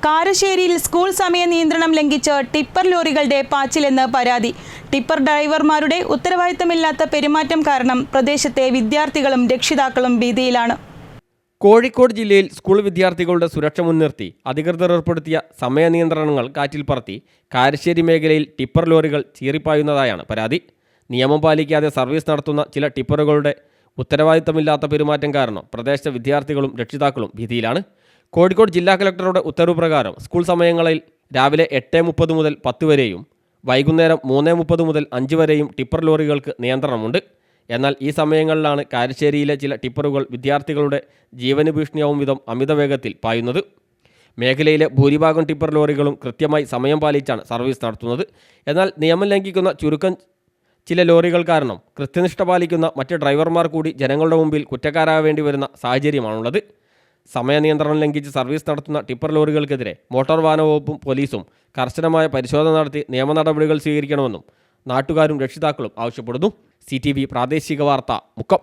കാരശ്ശേരിയിൽ school സമയ നിയന്ത്രണം ലംഘിച്ച് ടിപ്പർ ലോറികളുടെ പാച്ചിലെന്ന് പരാതി. ടിപ്പർ ഡ്രൈവർമാരുടെ ഉത്തരവാദിത്തമില്ലാത്ത പെരുമാറ്റം കാരണം പ്രദേശത്തെ വിദ്യാർത്ഥികളും രക്ഷിതാക്കളും ഭീതിയിലാണ്. കോഴിക്കോട് ജില്ലയിൽ സ്കൂൾ വിദ്യാർത്ഥികളുടെ സുരക്ഷ മുൻനിർത്തി അധികൃതർ ഏർപ്പെടുത്തിയ സമയ നിയന്ത്രണങ്ങൾ കാറ്റിൽ പറത്തി കാരശ്ശേരി മേഖലയിൽ ടിപ്പർ ലോറികൾ ചീറിപ്പായുന്നതായാണ് പരാതി. നിയമം പാലിക്കാതെ സർവീസ് നടത്തുന്ന ചില ടിപ്പറുകളുടെ ഉത്തരവാദിത്തമില്ലാത്ത പെരുമാറ്റം കാരണം പ്രദേശത്തെ വിദ്യാർത്ഥികളും രക്ഷിതാക്കളും ഭീതിയിലാണ്. കോഴിക്കോട് ജില്ലാ കളക്ടറുടെ ഉത്തരവ് പ്രകാരം സ്കൂൾ സമയങ്ങളിൽ രാവിലെ 8:30 മുതൽ 10 വരെയും വൈകുന്നേരം 3:30 മുതൽ 5 വരെയും ടിപ്പർ ലോറികൾക്ക് നിയന്ത്രണമുണ്ട്. എന്നാൽ ഈ സമയങ്ങളിലാണ് കാരശ്ശേരിയിലെ ചില ടിപ്പറുകൾ വിദ്യാർത്ഥികളുടെ ജീവന് ഭീഷണിയാവും വിധം അമിത വേഗത്തിൽ പായുന്നത്. മേഖലയിലെ ഭൂരിഭാഗം ടിപ്പർ ലോറികളും കൃത്യമായി സമയം പാലിച്ചാണ് സർവീസ് നടത്തുന്നത്. എന്നാൽ നിയമം ലംഘിക്കുന്ന ചുരുക്കം ചില ലോറികൾ കാരണം കൃത്യനിഷ്ഠ പാലിക്കുന്ന മറ്റ് ഡ്രൈവർമാർ കൂടി ജനങ്ങളുടെ മുമ്പിൽ കുറ്റക്കാരാവേണ്ടി വരുന്ന സാഹചര്യമാണുള്ളത്. സമയനിയന്ത്രണം ലംഘിച്ച് സർവീസ് നടത്തുന്ന ടിപ്പർ ലോറികൾക്കെതിരെ മോട്ടോർ വാഹന വകുപ്പും പോലീസും കർശനമായ പരിശോധന നടത്തി നിയമ നടപടികൾ സ്വീകരിക്കണമെന്നും നാട്ടുകാരും രക്ഷിതാക്കളും ആവശ്യപ്പെടുന്നു. CTV പ്രാദേശിക വാർത്ത മുക്കം.